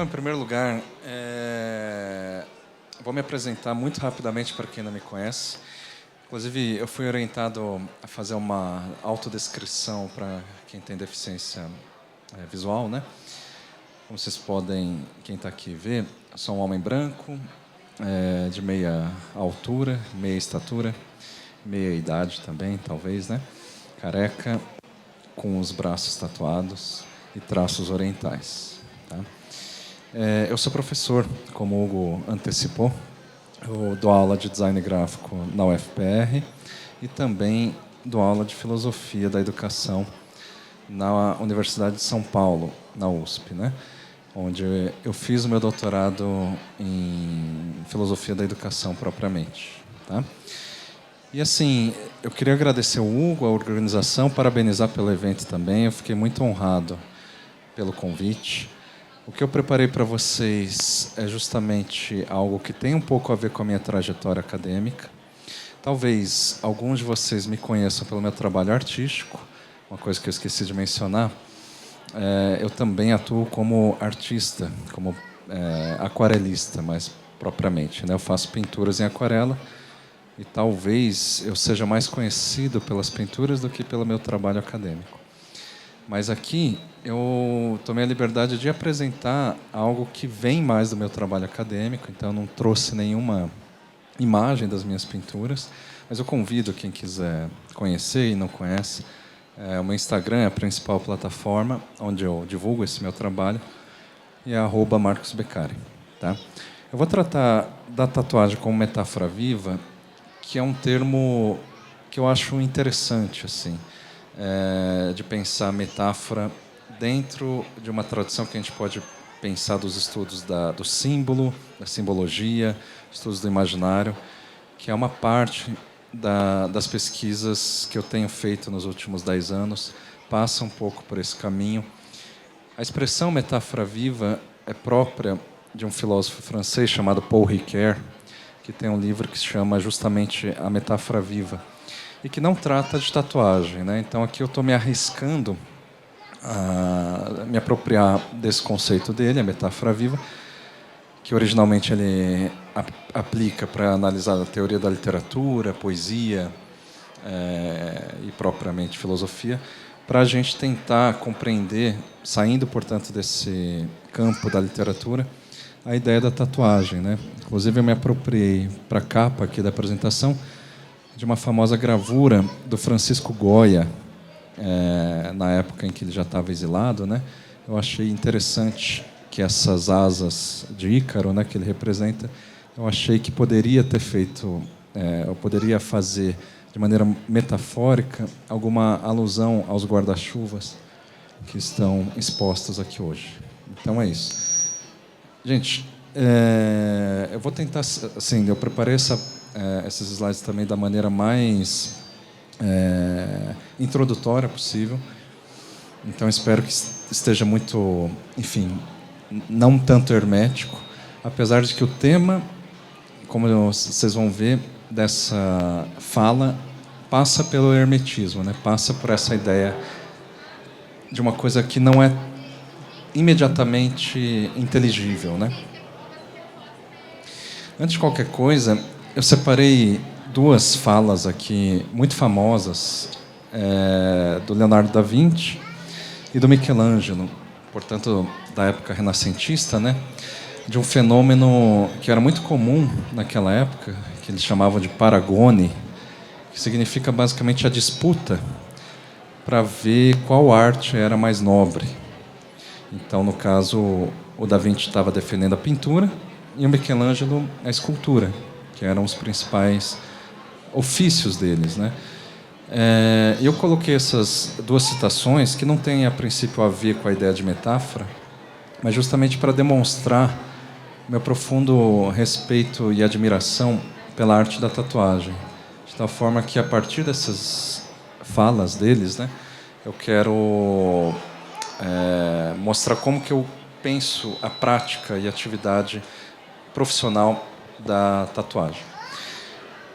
Em primeiro lugar, vou me apresentar muito rapidamente para quem não me conhece. Inclusive, eu fui orientado a fazer uma autodescrição para quem tem deficiência visual, né? Como vocês podem, quem está aqui, ver, sou um homem branco, de meia altura, meia estatura, meia idade também, talvez, né? Careca, com os braços tatuados e traços orientais. Tá? Eu sou professor, como o Hugo antecipou. Eu dou aula de design gráfico na UFPR e também dou aula de filosofia da educação na Universidade de São Paulo, na USP, né? Onde eu fiz o meu doutorado em filosofia da educação propriamente. Tá? E assim, eu queria agradecer ao Hugo, a organização, parabenizar pelo evento também. Eu fiquei muito honrado pelo convite. O que eu preparei para vocês é justamente algo que tem um pouco a ver com a minha trajetória acadêmica. Talvez alguns de vocês me conheçam pelo meu trabalho artístico, uma coisa que eu esqueci de mencionar. Eu também atuo como artista, como aquarelista, mais propriamente, né? Eu faço pinturas em aquarela e talvez eu seja mais conhecido pelas pinturas do que pelo meu trabalho acadêmico. Mas aqui eu tomei a liberdade de apresentar algo que vem mais do meu trabalho acadêmico, então eu não trouxe nenhuma imagem das minhas pinturas, mas eu convido quem quiser conhecer e não conhece. O meu Instagram é a principal plataforma onde eu divulgo esse meu trabalho e é @marcosbeccari. Tá? Eu vou tratar da tatuagem como metáfora viva, que é um termo que eu acho interessante, assim, de pensar metáfora dentro de uma tradição que a gente pode pensar dos estudos do símbolo, da simbologia, estudos do imaginário, que é uma parte das pesquisas que eu tenho feito nos últimos 10 anos, passa um pouco por esse caminho. A expressão metáfora viva é própria de um filósofo francês chamado Paul Ricoeur, que tem um livro que se chama justamente A Metáfora Viva, e que não trata de tatuagem, né? Então aqui eu estou me arriscando a me apropriar desse conceito dele, a metáfora viva, que originalmente ele aplica para analisar a teoria da literatura, poesia e propriamente filosofia, para a gente tentar compreender, saindo, portanto, desse campo da literatura, a ideia da tatuagem, né? Inclusive, eu me apropriei para a capa aqui da apresentação de uma famosa gravura do Francisco Goya, na época em que ele já estava exilado, né? Eu achei interessante que essas asas de Ícaro, né, que ele representa, eu achei que poderia ter feito, eu poderia fazer de maneira metafórica alguma alusão aos guarda-chuvas que estão expostos aqui hoje. Então é isso. Gente, eu vou tentar, assim, eu preparei esses slides também da maneira mais introdutória possível. Então espero que esteja muito, enfim, não tanto hermético, apesar de que o tema, como vocês vão ver, dessa fala passa pelo hermetismo, né? Passa por essa ideia de uma coisa que não é imediatamente inteligível, né? Antes de qualquer coisa, eu separei duas falas aqui muito famosas do Leonardo da Vinci e do Michelangelo, portanto, da época renascentista, né? De um fenômeno que era muito comum naquela época, que eles chamavam de paragone, que significa basicamente a disputa para ver qual arte era mais nobre. Então, no caso, o Da Vinci estava defendendo a pintura e o Michelangelo a escultura, que eram os principais ofícios deles, né? Eu coloquei essas duas citações que não têm, a princípio, a ver com a ideia de metáfora, mas justamente para demonstrar meu profundo respeito e admiração pela arte da tatuagem. De tal forma que, a partir dessas falas deles, né, eu quero mostrar como que eu penso a prática e a atividade profissional da tatuagem.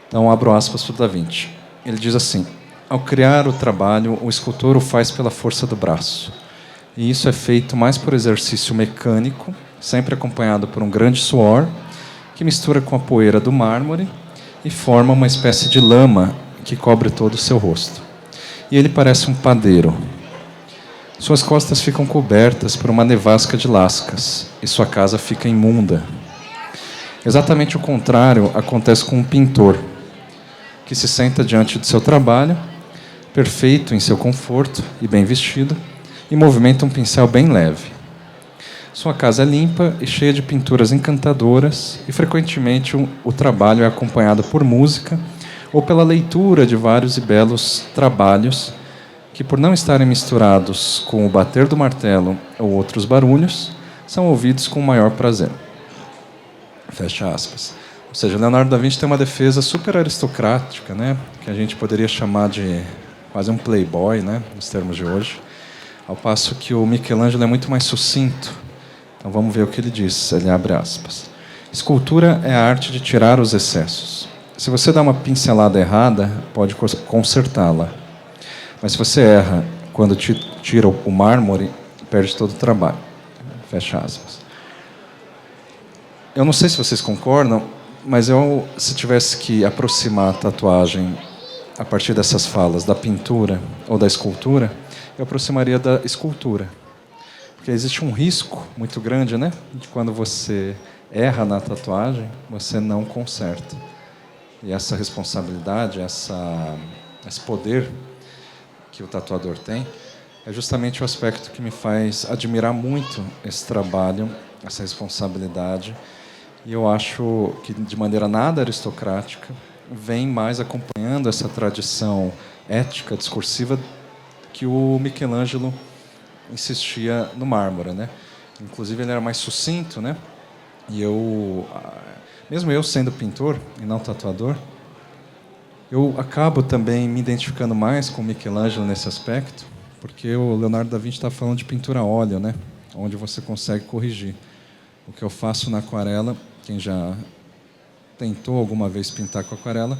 Então, abro aspas para o Da Vinci. Ele diz assim: ao criar o trabalho, o escultor o faz pela força do braço. E isso é feito mais por exercício mecânico sempre acompanhado por um grande suor que mistura com a poeira do mármore e forma uma espécie de lama que cobre todo o seu rosto. E ele parece um padeiro. Suas costas ficam cobertas por uma nevasca de lascas e sua casa fica imunda. Exatamente o contrário acontece com um pintor, que se senta diante de seu trabalho, perfeito em seu conforto e bem vestido, e movimenta um pincel bem leve. Sua casa é limpa e cheia de pinturas encantadoras, e frequentemente o trabalho é acompanhado por música ou pela leitura de vários e belos trabalhos que, por não estarem misturados com o bater do martelo ou outros barulhos, são ouvidos com maior prazer. Fecha aspas. Ou seja, Leonardo da Vinci tem uma defesa super aristocrática, né, que a gente poderia chamar de quase um playboy, né, nos termos de hoje, ao passo que o Michelangelo é muito mais sucinto. Então vamos ver o que ele diz, ele abre aspas. Escultura é a arte de tirar os excessos. Se você dá uma pincelada errada, pode consertá-la. Mas se você erra quando tira o mármore, perde todo o trabalho. Fecha aspas. Eu não sei se vocês concordam, mas se tivesse que aproximar a tatuagem a partir dessas falas da pintura ou da escultura, eu aproximaria da escultura. Porque existe um risco muito grande, né, de quando você erra na tatuagem, você não conserta. E essa responsabilidade, esse poder que o tatuador tem, é justamente o aspecto que me faz admirar muito esse trabalho, essa responsabilidade. E eu acho que, de maneira nada aristocrática, vem mais acompanhando essa tradição ética, discursiva, que o Michelangelo insistia no mármore, né? Inclusive, ele era mais sucinto, né? E mesmo eu sendo pintor e não tatuador, eu acabo também me identificando mais com o Michelangelo nesse aspecto, porque o Leonardo da Vinci está falando de pintura a óleo, né? Onde você consegue corrigir. O que eu faço na aquarela, quem já tentou alguma vez pintar com aquarela,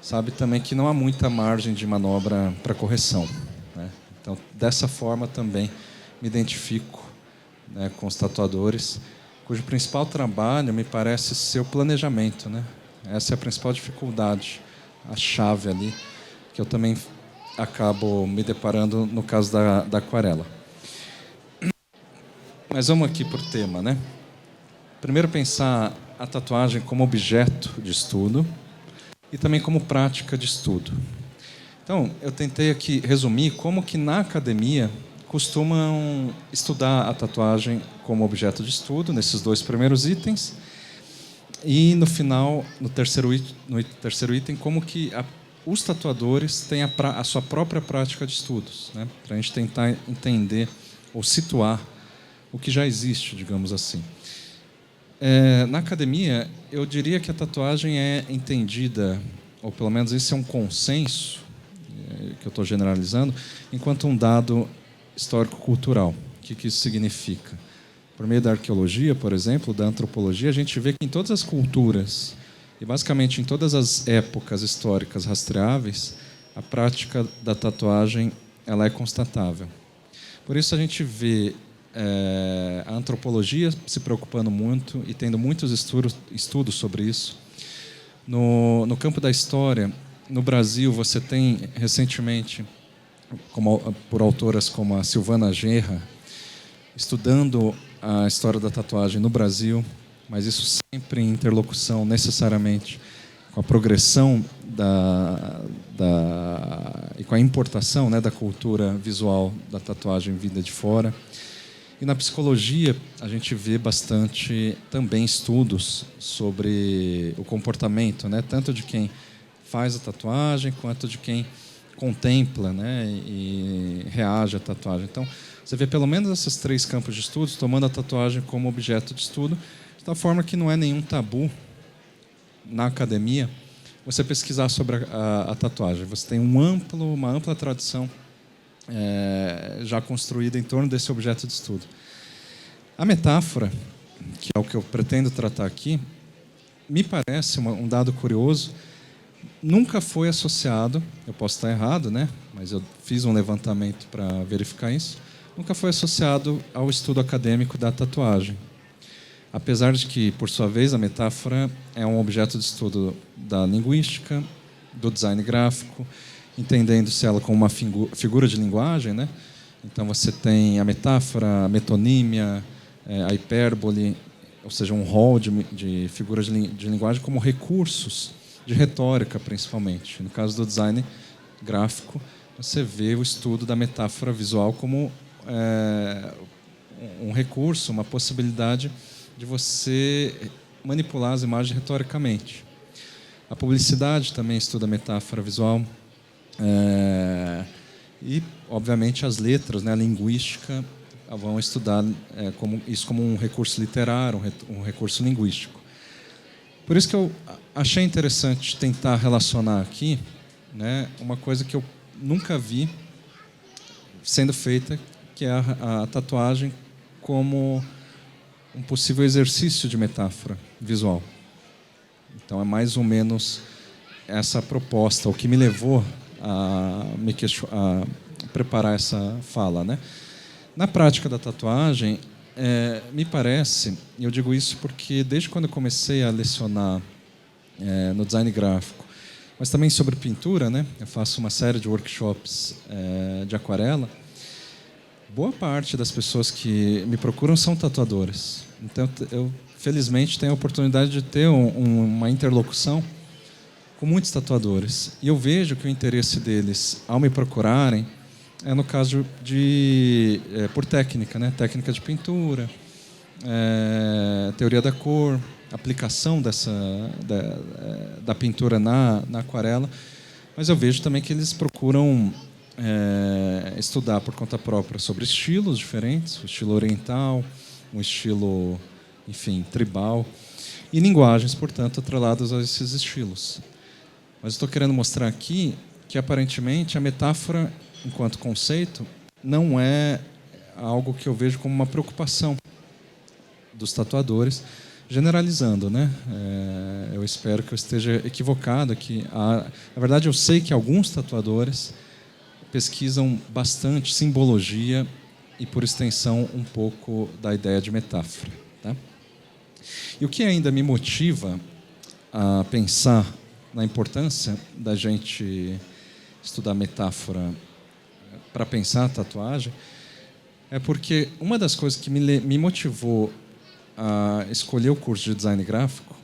sabe também que não há muita margem de manobra para correção, né? Então, dessa forma também me identifico, né, com os tatuadores, cujo principal trabalho me parece ser o planejamento, né? Essa é a principal dificuldade, a chave ali, que eu também acabo me deparando no caso da aquarela. Mas vamos aqui por tema, né? Primeiro, pensar a tatuagem como objeto de estudo e também como prática de estudo. Então, eu tentei aqui resumir como que na academia costumam estudar a tatuagem como objeto de estudo, nesses dois primeiros itens, e no final, no terceiro item, como que os tatuadores têm a sua própria prática de estudos, né? Para a gente tentar entender ou situar o que já existe, digamos assim. Na academia, eu diria que a tatuagem é entendida, ou pelo menos esse é um consenso, que eu estou generalizando, enquanto um dado histórico-cultural. O que isso significa? Por meio da arqueologia, por exemplo, da antropologia, a gente vê que em todas as culturas, e basicamente em todas as épocas históricas rastreáveis, a prática da tatuagem ela é constatável. Por isso a gente vê a antropologia se preocupando muito e tendo muitos estudos sobre isso. No campo da história, no Brasil, você tem recentemente, por autoras como a Silvana Gerra, estudando a história da tatuagem no Brasil, mas isso sempre em interlocução, necessariamente, com a progressão e com a importação, né, da cultura visual da tatuagem vinda de fora. E na psicologia, a gente vê bastante também estudos sobre o comportamento, né, tanto de quem faz a tatuagem, quanto de quem contempla, né, e reage à tatuagem. Então, você vê pelo menos esses três campos de estudos tomando a tatuagem como objeto de estudo, de tal forma que não é nenhum tabu na academia você pesquisar sobre a tatuagem. Você tem uma ampla tradição já construída em torno desse objeto de estudo. A metáfora, que é o que eu pretendo tratar aqui, me parece um dado curioso, nunca foi associado, eu posso estar errado, né? Mas eu fiz um levantamento para verificar isso, nunca foi associado ao estudo acadêmico da tatuagem. apesar de que, por sua vez, a metáfora é um objeto de estudo da linguística, do design gráfico, entendendo-se ela como uma figura de linguagem, né? Então você tem a metáfora, a metonímia, a hipérbole, ou seja, um rol de figuras de linguagem como recursos de retórica, principalmente. No caso do design gráfico, você vê o estudo da metáfora visual como um recurso, uma possibilidade de você manipular as imagens retoricamente. A publicidade também estuda a metáfora visual. E, obviamente, as letras, né, a linguística, vão estudar isso como um recurso literário, um recurso linguístico. Por isso que eu achei interessante tentar relacionar aqui, né, uma coisa que eu nunca vi sendo feita, que é a tatuagem como um possível exercício de metáfora visual. Então, é mais ou menos essa proposta, o que me levou a preparar essa fala, né? Na prática da tatuagem, me parece, e eu digo isso porque desde quando eu comecei a lecionar no design gráfico, mas também sobre pintura, né? Eu faço uma série de workshops de aquarela. Boa parte das pessoas que me procuram são tatuadoras. Então, eu felizmente tenho a oportunidade de ter uma interlocução com muitos tatuadores. E eu vejo que o interesse deles, ao me procurarem, é no caso por técnica, né? Técnica de pintura, teoria da cor, aplicação da pintura na aquarela. Mas eu vejo também que eles procuram estudar por conta própria sobre estilos diferentes, o estilo oriental, um estilo, enfim, tribal, e linguagens, portanto, atreladas a esses estilos. Mas estou querendo mostrar aqui que, aparentemente, a metáfora, enquanto conceito, não é algo que eu vejo como uma preocupação dos tatuadores, generalizando, né? Eu espero que eu esteja equivocado aqui. Na verdade, eu sei que alguns tatuadores pesquisam bastante simbologia e, por extensão, um pouco da ideia de metáfora. Tá? E o que ainda me motiva a pensar na importância da gente estudar metáfora para pensar a tatuagem é porque uma das coisas que me motivou a escolher o curso de design gráfico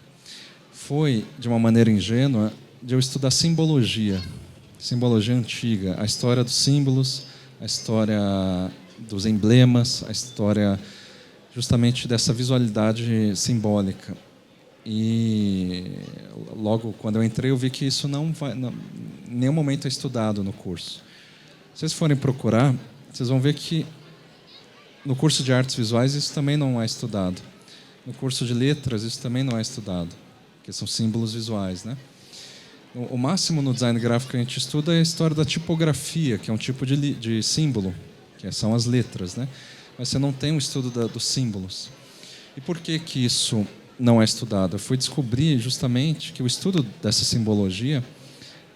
foi, de uma maneira ingênua, de eu estudar simbologia antiga, a história dos símbolos, a história dos emblemas, a história justamente dessa visualidade simbólica. E logo quando eu entrei, eu vi que isso em nenhum momento é estudado no curso. Se vocês forem procurar, vocês vão ver que no curso de artes visuais isso também não é estudado. No curso de letras isso também não é estudado, que são símbolos visuais, né? O máximo no design gráfico que a gente estuda é a história da tipografia, que é um tipo de símbolo, que são as letras, né? Mas você não tem um estudo dos símbolos. E por que isso não é estudado? Eu fui descobrir justamente que o estudo dessa simbologia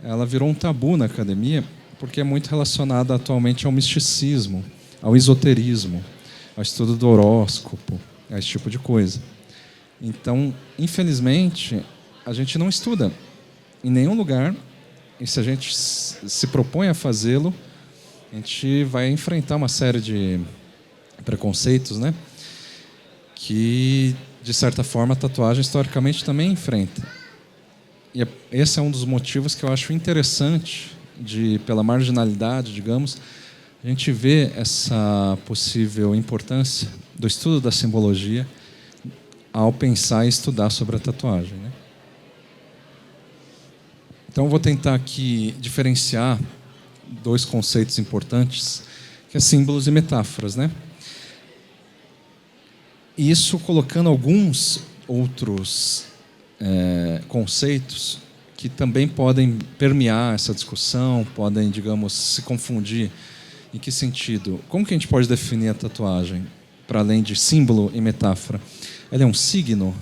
ela virou um tabu na academia, porque é muito relacionada atualmente ao misticismo, ao esoterismo, ao estudo do horóscopo, a esse tipo de coisa. Então, infelizmente, a gente não estuda em nenhum lugar, e se a gente se propõe a fazê-lo, a gente vai enfrentar uma série de preconceitos, né? Que, de certa forma, a tatuagem historicamente também enfrenta. E esse é um dos motivos que eu acho interessante, pela marginalidade, digamos, a gente vê essa possível importância do estudo da simbologia ao pensar e estudar sobre a tatuagem, né? Então, eu vou tentar aqui diferenciar dois conceitos importantes, que é símbolos e metáforas, né? E isso colocando alguns outros conceitos que também podem permear essa discussão, podem, digamos, se confundir. Em que sentido? Como que a gente pode definir a tatuagem, para além de símbolo e metáfora? Ela é um signo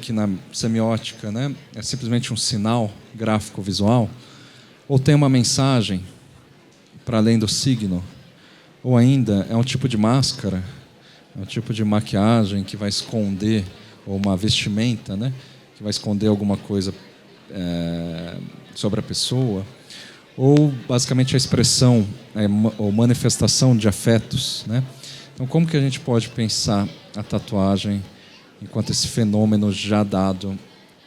que na semiótica, né, é simplesmente um sinal gráfico visual? Ou tem uma mensagem para além do signo? Ou ainda é um tipo de máscara, É um tipo de maquiagem que vai esconder, ou uma vestimenta, né? Que vai esconder alguma coisa sobre a pessoa. Ou, basicamente, a expressão ou manifestação de afetos, né? Então, como que a gente pode pensar a tatuagem enquanto esse fenômeno já dado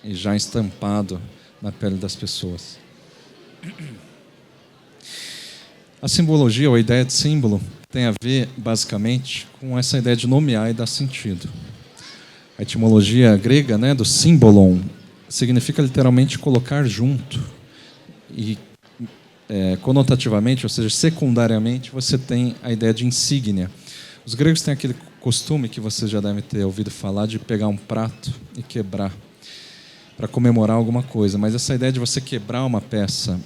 e já estampado na pele das pessoas? A simbologia, ou a ideia de símbolo, tem a ver, basicamente, com essa ideia de nomear e dar sentido. A etimologia grega, né, do símbolon, significa literalmente colocar junto. E conotativamente, ou seja, secundariamente, você tem a ideia de insígnia. Os gregos têm aquele costume que você já deve ter ouvido falar de pegar um prato e quebrar para comemorar alguma coisa. Mas essa ideia de você quebrar uma peça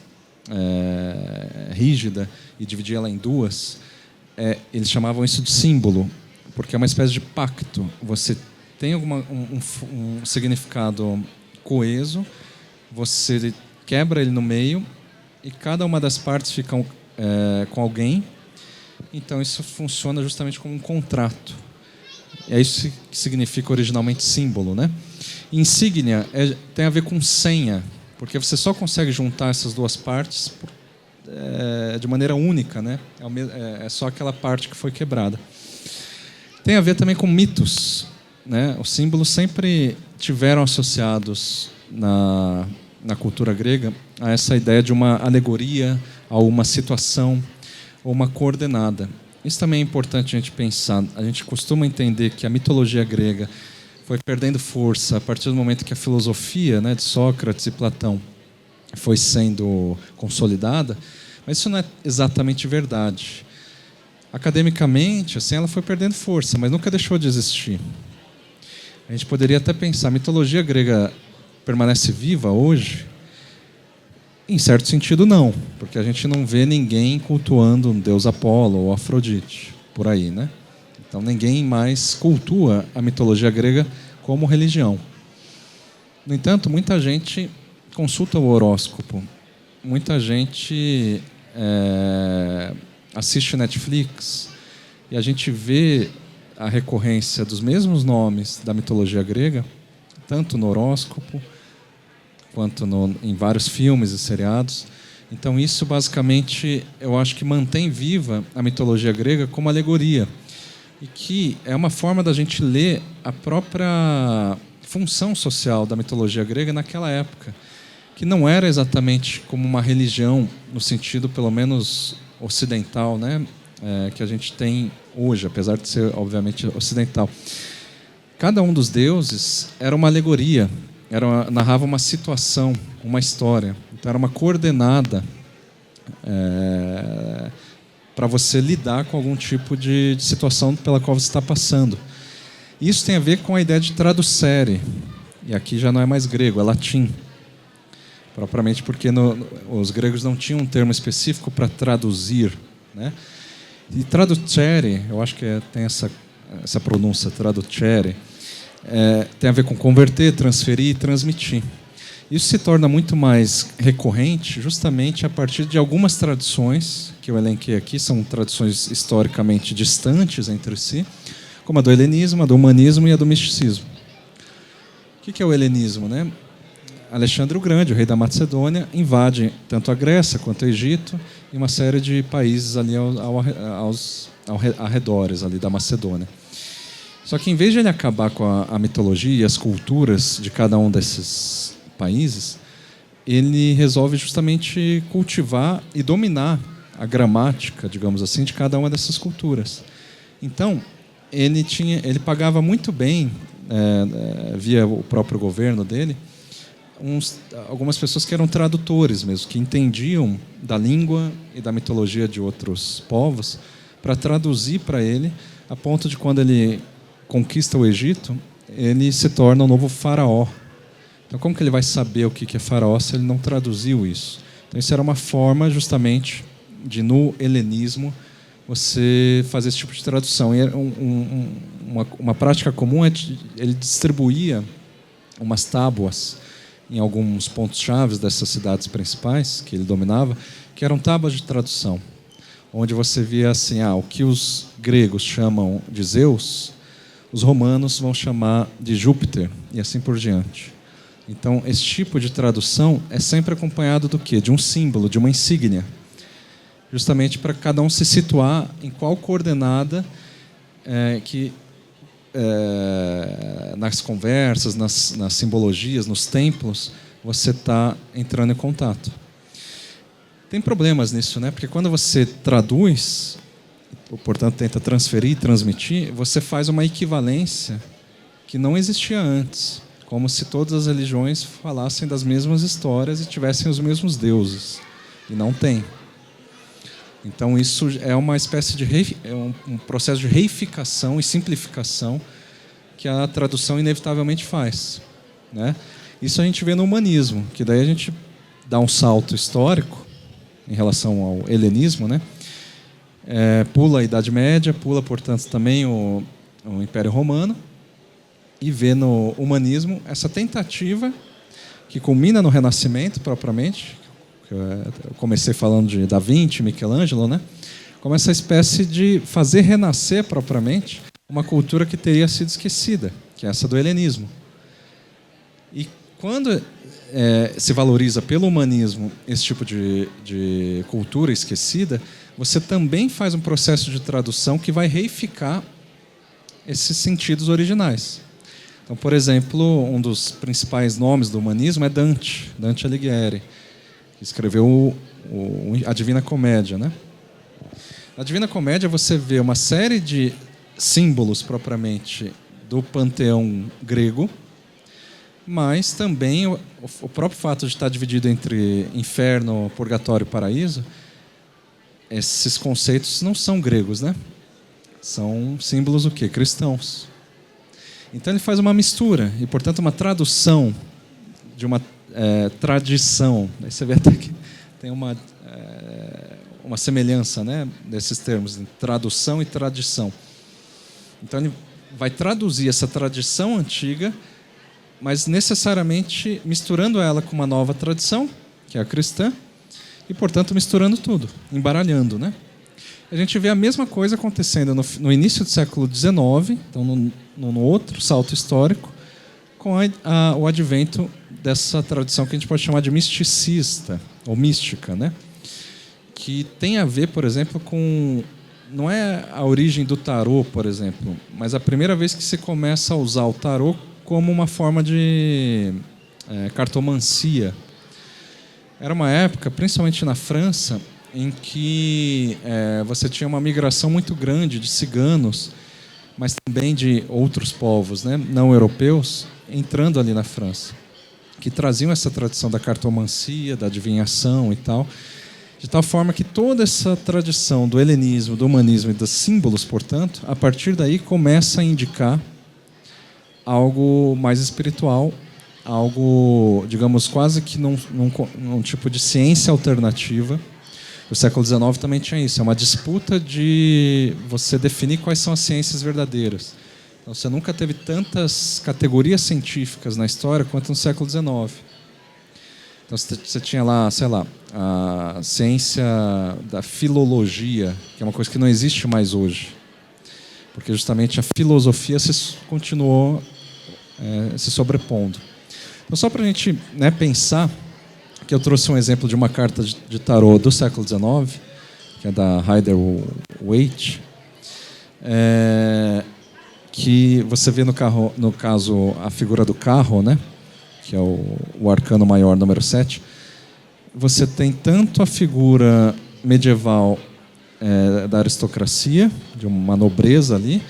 rígida e dividir ela em duas, eles chamavam isso de símbolo, porque é uma espécie de pacto. Você tem um significado coeso, você quebra ele no meio e cada uma das partes fica com alguém. Então isso funciona justamente como um contrato. É isso que significa originalmente símbolo, né? Insígnia tem a ver com senha, porque você só consegue juntar essas duas partes de maneira única, né? É só aquela parte que foi quebrada. Tem a ver também com mitos, né? Os símbolos sempre tiveram associados na cultura grega a essa ideia de uma alegoria, a uma situação ou uma coordenada. Isso também é importante a gente pensar. A gente costuma entender que a mitologia grega foi perdendo força a partir do momento que a filosofia, né, de Sócrates e Platão foi sendo consolidada, mas isso não é exatamente verdade. Academicamente, assim, ela foi perdendo força, mas nunca deixou de existir. A gente poderia até pensar, a mitologia grega permanece viva hoje? Em certo sentido, não, porque a gente não vê ninguém cultuando um deus Apolo ou Afrodite, por aí, né? Então, ninguém mais cultua a mitologia grega como religião. No entanto, muita gente consulta o horóscopo, muita gente assiste Netflix, e a gente vê a recorrência dos mesmos nomes da mitologia grega, tanto no horóscopo, quanto em vários filmes e seriados. Então isso basicamente eu acho que mantém viva a mitologia grega como alegoria, e que é uma forma da gente ler a própria função social da mitologia grega naquela época, que não era exatamente como uma religião no sentido pelo menos ocidental, né, que a gente tem hoje, apesar de ser obviamente ocidental. Cada um dos deuses era uma alegoria, narrava uma situação, uma história. Então era uma coordenada para você lidar com algum tipo de situação pela qual você está passando. Isso tem a ver com a ideia de traducere, e aqui já não é mais grego, é latim. Propriamente porque os gregos não tinham um termo específico para traduzir, né? E traducere, eu acho que tem essa pronúncia, traducere, tem a ver com converter, transferir e transmitir. Isso se torna muito mais recorrente justamente a partir de algumas tradições que eu elenquei aqui, são tradições historicamente distantes entre si, como a do helenismo, a do humanismo e a do misticismo. O que é o helenismo, né? Alexandre o Grande, o rei da Macedônia, invade tanto a Grécia quanto o Egito e uma série de países ali aos arredores ali da Macedônia. Só que em vez de ele acabar com a mitologia e as culturas de cada um desses países, ele resolve justamente cultivar e dominar a gramática, digamos assim, de cada uma dessas culturas. Então, ele pagava muito bem, via o próprio governo dele, algumas pessoas que eram tradutores mesmo, que entendiam da língua e da mitologia de outros povos, para traduzir para ele, a ponto de quando ele conquista o Egito, ele se torna o novo faraó. Então, como que ele vai saber o que é faraó se ele não traduziu isso? Então, isso era uma forma, justamente, de, no helenismo, você fazer esse tipo de tradução. E uma prática comum ele distribuía umas tábuas em alguns pontos-chave dessas cidades principais que ele dominava, que eram tábuas de tradução, onde você via assim, o que os gregos chamam de Zeus, os romanos vão chamar de Júpiter, e assim por diante. Então, esse tipo de tradução é sempre acompanhado do quê? De um símbolo, de uma insígnia. Justamente para cada um se situar em qual coordenada nas conversas, nas simbologias, nos templos, você está entrando em contato. Tem problemas nisso, né? Porque quando você traduz, portanto tenta transferir, transmitir, você faz uma equivalência que não existia antes, como se todas as religiões falassem das mesmas histórias e tivessem os mesmos deuses, e não tem. Então isso é uma espécie de um processo de reificação e simplificação que a tradução inevitavelmente faz, né? Isso a gente vê no humanismo, que daí a gente dá um salto histórico em relação ao helenismo, né? Pula a Idade Média, pula, portanto, também o Império Romano, e vê no humanismo essa tentativa que culmina no Renascimento, propriamente. Eu comecei falando de Da Vinci, Michelangelo, né? Como essa espécie de fazer renascer, propriamente, uma cultura que teria sido esquecida, que é essa do helenismo. E quando se valoriza pelo humanismo esse tipo de cultura esquecida, você também faz um processo de tradução que vai reificar esses sentidos originais. Então, por exemplo, um dos principais nomes do humanismo é Dante Alighieri, que escreveu a Divina Comédia, né? Na Divina Comédia você vê uma série de símbolos propriamente do panteão grego, mas também o próprio fato de estar dividido entre inferno, purgatório e paraíso, esses conceitos não são gregos, né? São símbolos o quê? Cristãos. Então ele faz uma mistura e, portanto, uma tradução de uma tradição. Aí você vê até que tem uma semelhança, né, desses termos, tradução e tradição. Então ele vai traduzir essa tradição antiga, mas necessariamente misturando ela com uma nova tradição, que é a cristã, e, portanto, misturando tudo, embaralhando, né? A gente vê a mesma coisa acontecendo no início do século XIX, então no outro salto histórico, com o advento dessa tradição que a gente pode chamar de misticista, ou mística, né? Que tem a ver, por exemplo, com... Não é a origem do tarô, por exemplo, mas a primeira vez que se começa a usar o tarô como uma forma de cartomancia. Era uma época, principalmente na França, em que você tinha uma migração muito grande de ciganos, mas também de outros povos, né, não europeus, entrando ali na França, que traziam essa tradição da cartomancia, da adivinhação e tal, de tal forma que toda essa tradição do helenismo, do humanismo e dos símbolos, portanto, a partir daí começa a indicar algo mais espiritual, algo, digamos, quase que num tipo de ciência alternativa. O século XIX também tinha isso, é uma disputa de você definir quais são as ciências verdadeiras. Então, você nunca teve tantas categorias científicas na história quanto no século XIX. Então, você tinha lá, sei lá, a ciência da filologia, que é uma coisa que não existe mais hoje, porque justamente a filosofia continuou se sobrepondo. Então, só para a gente, né, pensar, que eu trouxe um exemplo de uma carta de tarô do século XIX, que é da Rider-Waite, que você vê no caso a figura do carro, né, que é o arcano maior número 7, você tem tanto a figura medieval da aristocracia, de uma nobreza ali,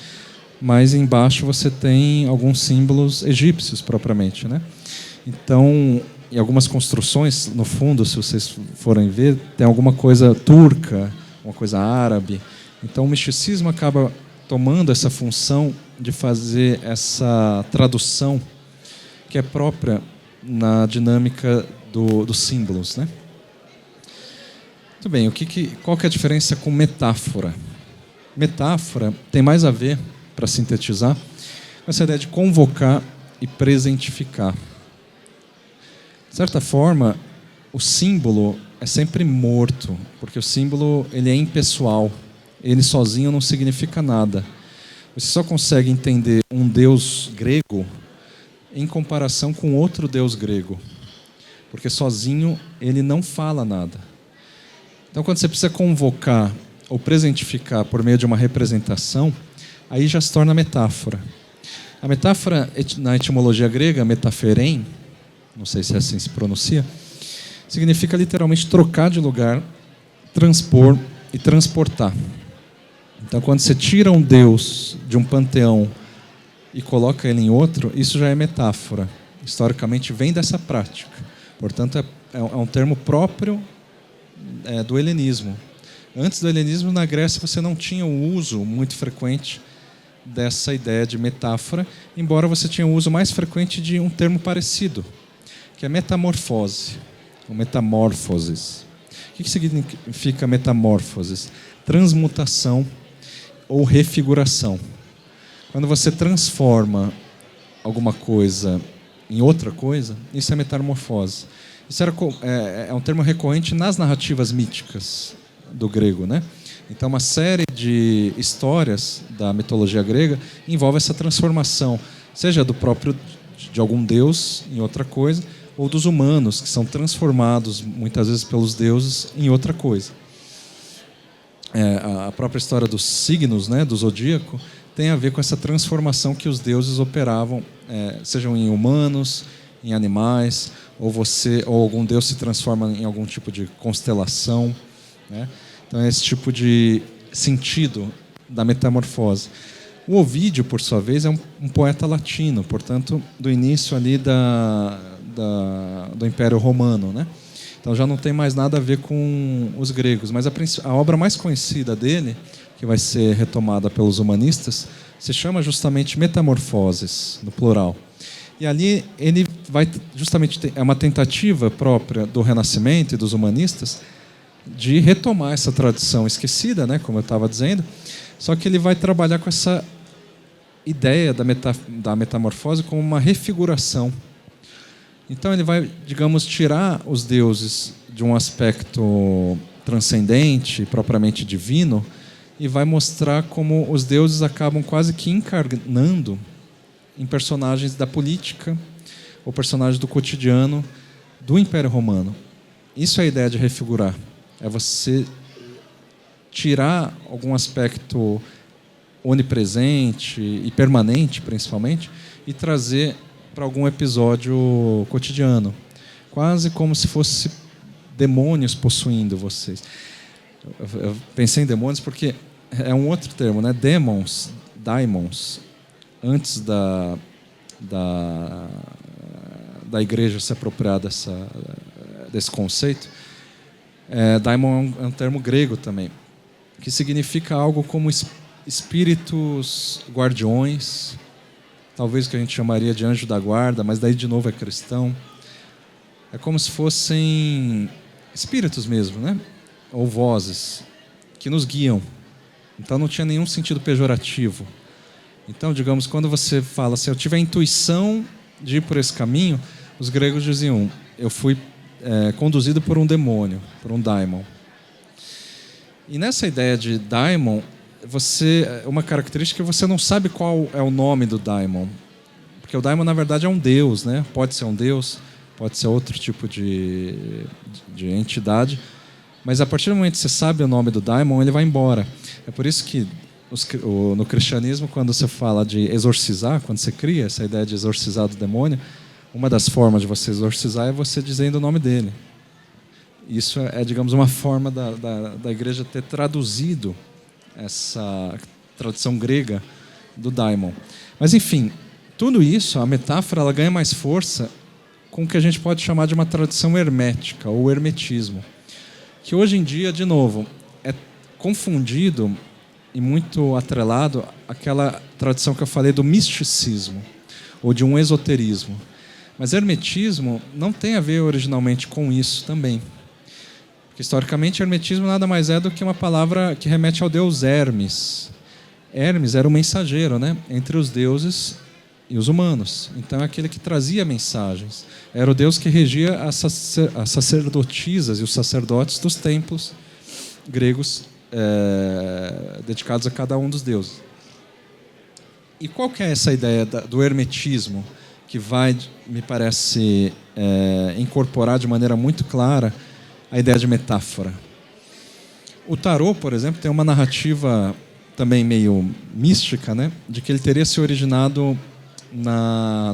mas embaixo você tem alguns símbolos egípcios propriamente, né? Então, em algumas construções, no fundo, se vocês forem ver, tem alguma coisa turca, uma coisa árabe. Então, o misticismo acaba tomando essa função de fazer essa tradução que é própria na dinâmica dos símbolos, né? Muito bem, qual que é a diferença com metáfora? Metáfora tem mais a ver, para sintetizar, com essa ideia de convocar e presentificar. De certa forma, o símbolo é sempre morto, porque o símbolo ele é impessoal, ele sozinho não significa nada. Você só consegue entender um Deus grego em comparação com outro Deus grego, porque sozinho ele não fala nada. Então, quando você precisa convocar ou presentificar por meio de uma representação, aí já se torna metáfora. A metáfora, na etimologia grega, metaferém, não sei se assim se pronuncia, significa literalmente trocar de lugar, transpor e transportar. Então, quando você tira um Deus de um panteão e coloca ele em outro, isso já é metáfora. Historicamente, vem dessa prática. Portanto, é um termo próprio do helenismo. Antes do helenismo, na Grécia, você não tinha o uso muito frequente dessa ideia de metáfora, embora você tinha o uso mais frequente de um termo parecido, que é metamorfose, ou metamorfoses. O que significa metamorfoses? Transmutação ou refiguração. Quando você transforma alguma coisa em outra coisa, isso é metamorfose. Isso é um termo recorrente nas narrativas míticas do grego, né? Então, uma série de histórias da mitologia grega envolve essa transformação, seja de algum deus em outra coisa, ou dos humanos, que são transformados, muitas vezes pelos deuses, em outra coisa. A própria história dos signos, né, do zodíaco, tem a ver com essa transformação que os deuses operavam, sejam em humanos, em animais, ou algum deus se transforma em algum tipo de constelação, né? Então, é esse tipo de sentido da metamorfose. O Ovídio, por sua vez, é um poeta latino, portanto, do início ali do Império Romano, né? Então, já não tem mais nada a ver com os gregos. Mas a obra mais conhecida dele, que vai ser retomada pelos humanistas, se chama justamente Metamorfoses, no plural. E ali ele vai justamente é uma tentativa própria do Renascimento e dos humanistas de retomar essa tradição esquecida, né, como eu estava dizendo, só que ele vai trabalhar com essa ideia da metamorfose como uma refiguração. Então ele vai, digamos, tirar os deuses de um aspecto transcendente, propriamente divino, e vai mostrar como os deuses acabam quase que encarnando em personagens da política ou personagens do cotidiano do Império Romano. Isso é a ideia de refigurar. É você tirar algum aspecto onipresente e permanente, principalmente, e trazer para algum episódio cotidiano. Quase como se fosse demônios possuindo vocês. Eu pensei em demônios porque é um outro termo, né? Daimons, antes da igreja se apropriar desse conceito, daimon é um termo grego também, que significa algo como espíritos guardiões, talvez o que a gente chamaria de anjo da guarda, mas daí de novo é cristão. É como se fossem espíritos mesmo, né? Ou vozes que nos guiam. Então não tinha nenhum sentido pejorativo. Então, digamos, quando você fala assim, eu tive a intuição de ir por esse caminho, os gregos diziam, eu fui conduzido por um demônio, por um daimon. E nessa ideia de daimon, uma característica é que você não sabe qual é o nome do daimon. Porque o daimon, na verdade, é um deus, né? Pode ser um deus, pode ser outro tipo de entidade. Mas a partir do momento que você sabe o nome do daimon, ele vai embora. É por isso que no cristianismo, quando você fala de exorcizar, quando você cria essa ideia de exorcizar do demônio, uma das formas de você exorcizar é você dizendo o nome dele. Isso digamos, uma forma da igreja ter traduzido essa tradição grega do daimon. Mas, enfim, tudo isso, a metáfora, ela ganha mais força com o que a gente pode chamar de uma tradição hermética, ou hermetismo, que hoje em dia, de novo, é confundido e muito atrelado àquela tradição que eu falei do misticismo, ou de um esoterismo. Mas hermetismo não tem a ver originalmente com isso também. Porque, historicamente, hermetismo nada mais é do que uma palavra que remete ao deus Hermes. Hermes era o mensageiro, né, entre os deuses e os humanos. Então, é aquele que trazia mensagens. Era o deus que regia as sacerdotisas e os sacerdotes dos templos gregos dedicados a cada um dos deuses. E qual que é essa ideia do hermetismo, que vai, me parece, incorporar de maneira muito clara a ideia de metáfora? O tarô, por exemplo, tem uma narrativa também meio mística, né, de que ele teria se originado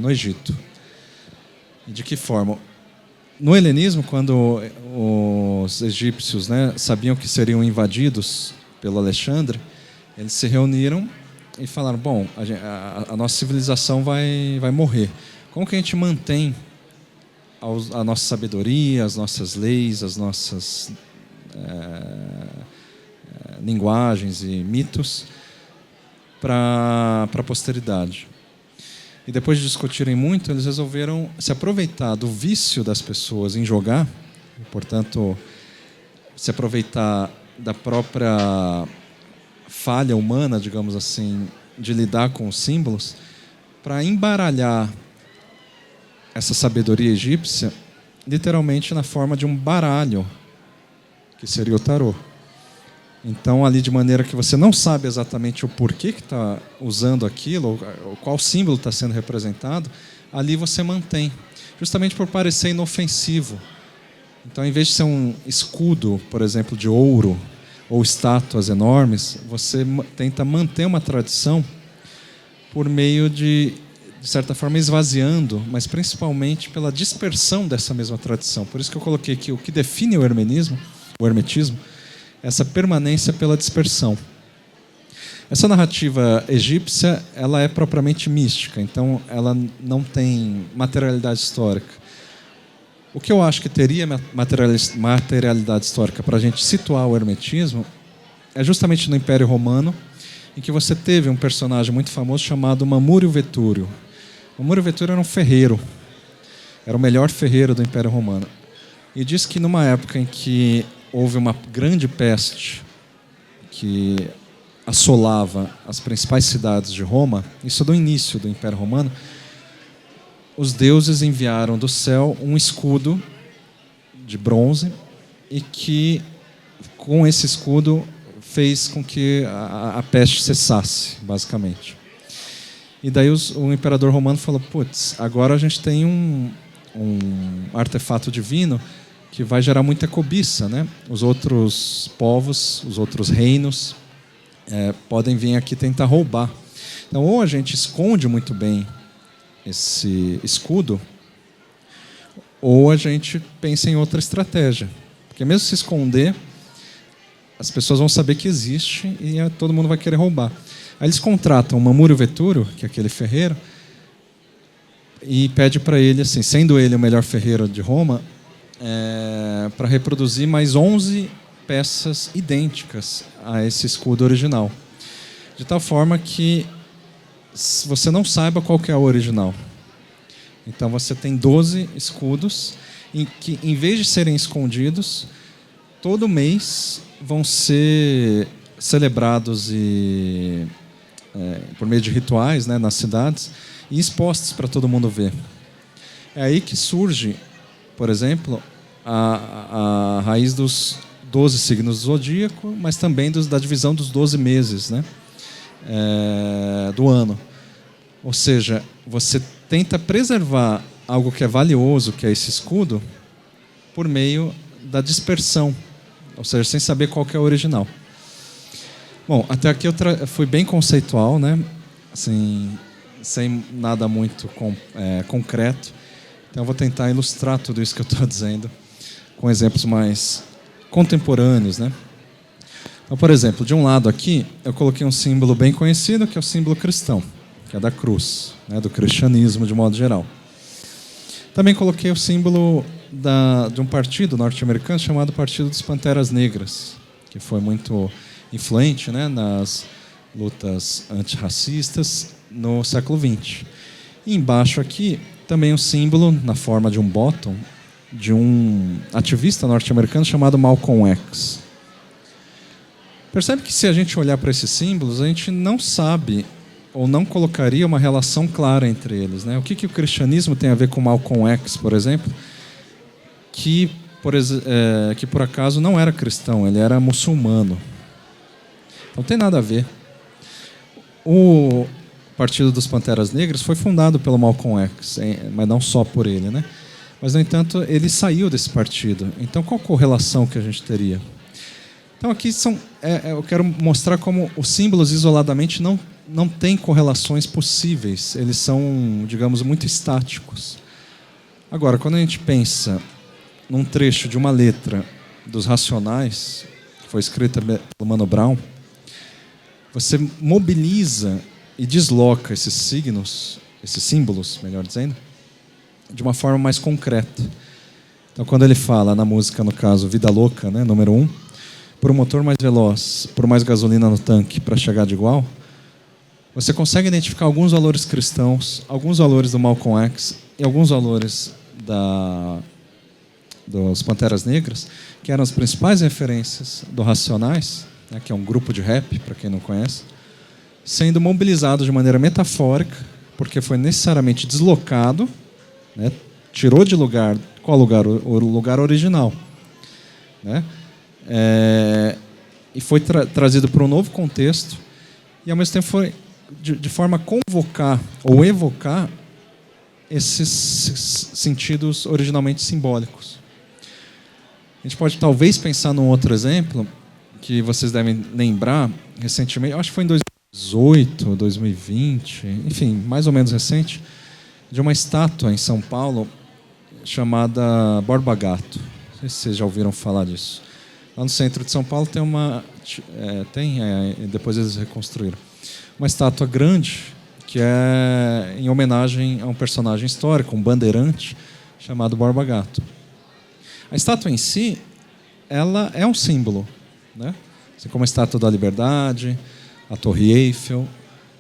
no Egito. E de que forma? No helenismo, quando os egípcios, né, sabiam que seriam invadidos pelo Alexandre, eles se reuniram e falaram: bom, a nossa civilização vai morrer. Como que a gente mantém a nossa sabedoria, as nossas leis, as nossas linguagens e mitos para a posteridade? E depois de discutirem muito, eles resolveram se aproveitar do vício das pessoas em jogar, e, portanto, se aproveitar da própria falha humana, digamos assim, de lidar com os símbolos, para embaralhar essa sabedoria egípcia, literalmente na forma de um baralho, que seria o tarô. Então, ali, de maneira que você não sabe exatamente o porquê que está usando aquilo, ou qual símbolo está sendo representado, ali você mantém, justamente por parecer inofensivo. Então, em vez de ser um escudo, por exemplo, de ouro, ou estátuas enormes, você tenta manter uma tradição por meio de certa forma, esvaziando, mas principalmente pela dispersão dessa mesma tradição. Por isso que eu coloquei aqui o que define o hermetismo, essa permanência pela dispersão. Essa narrativa egípcia, ela é propriamente mística, então ela não tem materialidade histórica. O que eu acho que teria materialidade histórica para a gente situar o hermetismo é justamente no Império Romano, em que você teve um personagem muito famoso chamado Mamúrio Vetúrio. Mamúrio Vetúrio era um ferreiro, era o melhor ferreiro do Império Romano. E diz que numa época em que houve uma grande peste que assolava as principais cidades de Roma, isso do início do Império Romano, os deuses enviaram do céu um escudo de bronze e que, com esse escudo, fez com que a peste cessasse, basicamente. E daí o imperador romano falou: putz, agora a gente tem um artefato divino que vai gerar muita cobiça, né? Os outros povos, os outros reinos podem vir aqui tentar roubar. Então, ou a gente esconde muito bem esse escudo, ou a gente pensa em outra estratégia. Porque mesmo se esconder, as pessoas vão saber que existe e todo mundo vai querer roubar. Aí eles contratam o Mamúrio Vetúrio, que é aquele ferreiro, e pede para ele, assim, sendo ele o melhor ferreiro de Roma, para reproduzir mais 11 peças idênticas a esse escudo original. De tal forma que você não saiba qual que é o original. Então você tem 12 escudos em que, em vez de serem escondidos, todo mês vão ser celebrados por meio de rituais, né, nas cidades, e expostos para todo mundo ver. É aí que surge, por exemplo, a raiz dos 12 signos do zodíaco, mas também da divisão dos 12 meses, né, do ano. Ou seja, você tenta preservar algo que é valioso, que é esse escudo, por meio da dispersão, ou seja, sem saber qual que é o original. Bom, até aqui eu fui bem conceitual, né? Assim, sem nada muito concreto. Então eu vou tentar ilustrar tudo isso que eu estou dizendo com exemplos mais contemporâneos, né? Então, por exemplo, de um lado aqui, eu coloquei um símbolo bem conhecido, que é o símbolo cristão, que é da cruz, né? Do cristianismo de modo geral. Também coloquei o símbolo de um partido norte-americano chamado Partido dos Panteras Negras, que foi muito influente, né, nas lutas antirracistas no século XX. E embaixo aqui, também um símbolo, na forma de um bottom, de um ativista norte-americano chamado Malcolm X. Percebe que se a gente olhar para esses símbolos, a gente não sabe ou não colocaria uma relação clara entre eles, né? O que o cristianismo tem a ver com Malcolm X, por exemplo, que por acaso não era cristão, ele era muçulmano. Não tem nada a ver. O Partido dos Panteras Negras foi fundado pelo Malcolm X, mas não só por ele, né? Mas, no entanto, ele saiu desse partido. Então, qual a correlação que a gente teria? Então, aqui eu quero mostrar como os símbolos isoladamente não têm correlações possíveis. Eles são, digamos, muito estáticos. Agora, quando a gente pensa num trecho de uma letra dos Racionais, que foi escrita pelo Mano Brown, você mobiliza e desloca esses signos, esses símbolos, melhor dizendo, de uma forma mais concreta. Então, quando ele fala na música, no caso, Vida Louca, né, número 1, por um motor mais veloz, por mais gasolina no tanque para chegar de igual, você consegue identificar alguns valores cristãos, alguns valores do Malcolm X e alguns valores dos Panteras Negras, que eram as principais referências do Racionais, né, que é um grupo de rap, para quem não conhece, sendo mobilizado de maneira metafórica, porque foi necessariamente deslocado, né, tirou de lugar, qual lugar? O lugar original, né? E foi trazido para um novo contexto, e ao mesmo tempo foi de forma a convocar ou evocar esses sentidos originalmente simbólicos. A gente pode talvez pensar num outro exemplo, que vocês devem lembrar recentemente, acho que foi em 2018, 2020, enfim, mais ou menos recente, de uma estátua em São Paulo chamada Borba Gato. Não sei se vocês já ouviram falar disso. Lá no centro de São Paulo tem depois eles reconstruíram, uma estátua grande que é em homenagem a um personagem histórico, um bandeirante, chamado Borba Gato. A estátua em si, ela é um símbolo, né? Assim como a Estátua da Liberdade, a Torre Eiffel,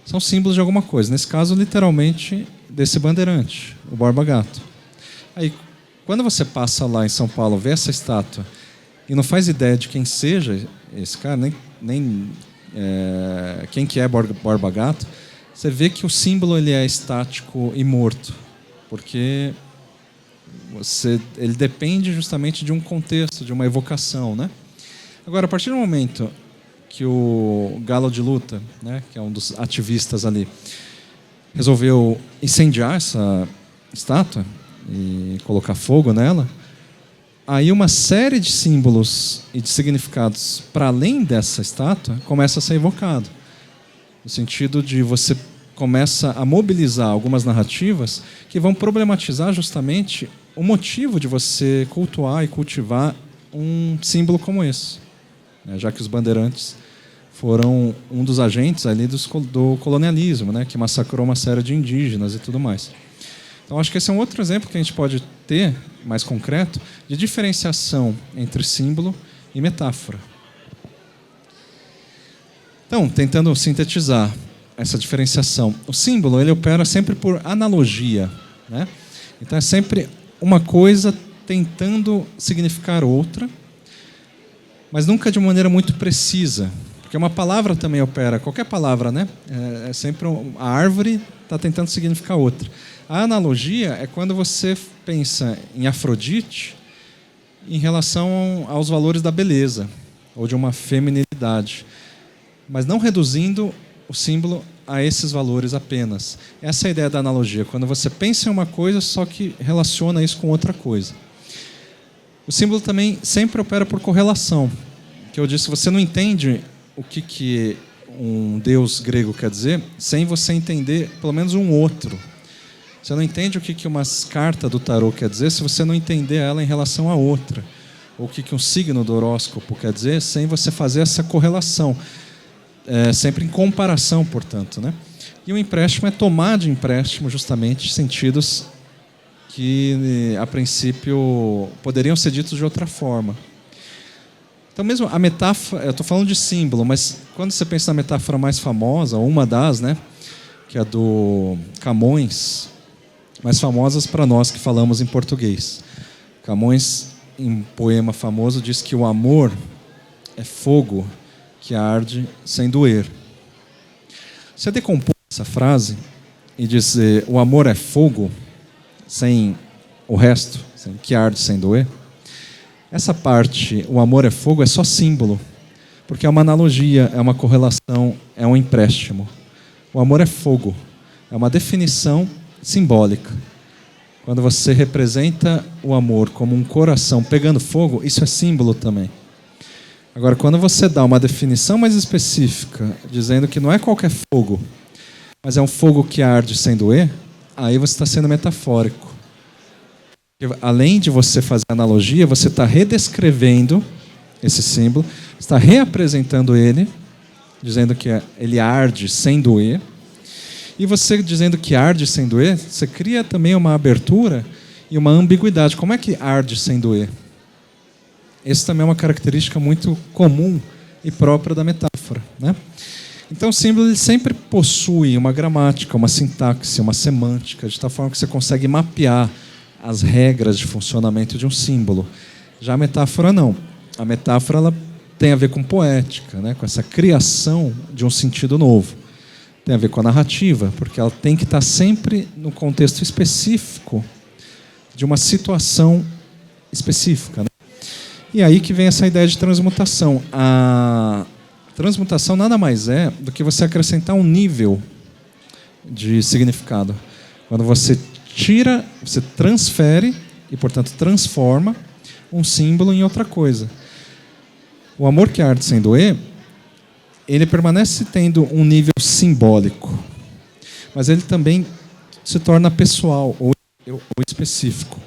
são símbolos de alguma coisa. Nesse caso, literalmente, desse bandeirante, o Borba Gato. Aí, quando você passa lá em São Paulo, vê essa estátua e não faz ideia de quem seja esse cara, nem quem que é Borba Gato, você vê que o símbolo ele é estático e morto, porque ele depende justamente de um contexto, de uma evocação, né? Agora, a partir do momento que o Galo de Luta, né, que é um dos ativistas ali, resolveu incendiar essa estátua e colocar fogo nela, aí uma série de símbolos e de significados para além dessa estátua começa a ser evocado, no sentido de você começa a mobilizar algumas narrativas que vão problematizar justamente o motivo de você cultuar e cultivar um símbolo como esse, né? Já que os bandeirantes foram um dos agentes ali do colonialismo, né? Que massacrou uma série de indígenas e tudo mais. Então, acho que esse é um outro exemplo que a gente pode ter, mais concreto, de diferenciação entre símbolo e metáfora. Então, tentando sintetizar essa diferenciação, o símbolo ele opera sempre por analogia, né? Então, é sempre uma coisa tentando significar outra, mas nunca de maneira muito precisa, porque uma palavra também opera, qualquer palavra, né? É sempre a árvore está tentando significar outra. A analogia é quando você pensa em Afrodite em relação aos valores da beleza ou de uma feminilidade, mas não reduzindo o símbolo a esses valores apenas. Essa é a ideia da analogia, quando você pensa em uma coisa, só que relaciona isso com outra coisa. O símbolo também sempre opera por correlação, que eu disse, você não entende o que um deus grego quer dizer sem você entender pelo menos um outro. Você não entende o que uma carta do tarô quer dizer se você não entender ela em relação a outra. Ou o que um signo do horóscopo quer dizer sem você fazer essa correlação. Sempre em comparação, portanto, né? E o empréstimo é tomar de empréstimo justamente sentidos que, a princípio, poderiam ser ditos de outra forma. Então, mesmo a metáfora, eu estou falando de símbolo, mas quando você pensa na metáfora mais famosa, uma das, né, que é a do Camões, mais famosas para nós que falamos em português. Camões, em um poema famoso, diz que o amor é fogo que arde sem doer. Você decompõe essa frase e dizer o amor é fogo sem o resto, que arde sem doer, essa parte, o amor é fogo, é só símbolo, porque é uma analogia, é uma correlação, é um empréstimo. O amor é fogo, É uma definição simbólica. Quando você representa o amor como um coração pegando fogo, isso é símbolo também. Agora, quando você dá uma definição mais específica, dizendo que não é qualquer fogo, mas é um fogo que arde sem doer, aí você está sendo metafórico. Além de você fazer analogia, você está redescrevendo esse símbolo, está reapresentando ele, dizendo que ele arde sem doer. E você dizendo que arde sem doer, você cria também uma abertura e uma ambiguidade. Como é que arde sem doer? Essa também é uma característica muito comum e própria da metáfora, né? Então o símbolo ele sempre possui uma gramática, uma sintaxe, uma semântica, de tal forma que você consegue mapear as regras de funcionamento de um símbolo. Já a metáfora não. A metáfora ela tem a ver com poética, né? Com essa criação de um sentido novo. Tem a ver com a narrativa, porque ela tem que estar sempre no contexto específico de uma situação específica, né? E aí que vem essa ideia de transmutação. A transmutação nada mais é do que você acrescentar um nível de significado. Quando você tira, você transfere e, portanto, transforma um símbolo em outra coisa. O amor que arde sem doer, ele permanece tendo um nível simbólico, mas ele também se torna pessoal ou específico.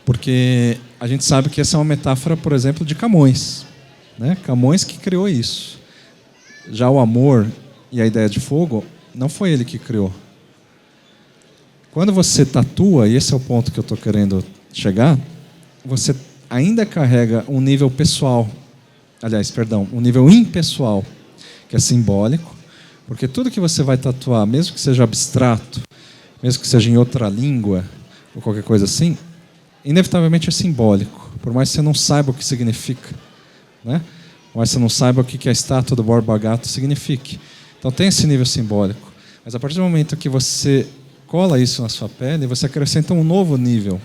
Porque a gente sabe que essa é uma metáfora, por exemplo, de Camões, né? Camões que criou isso. Já o amor e a ideia de fogo, não foi ele que criou. Quando você tatua, e esse é o ponto que eu estou querendo chegar, você ainda carrega um nível pessoal, um nível impessoal, que é simbólico, porque tudo que você vai tatuar, mesmo que seja abstrato, mesmo que seja em outra língua, ou qualquer coisa assim, inevitavelmente é simbólico, por mais que você não saiba o que significa, né? Por mais que você não saiba o que a estátua do Borba Gato signifique. Então tem esse nível simbólico. Mas a partir do momento que você cola isso na sua pele, você acrescenta um novo nível,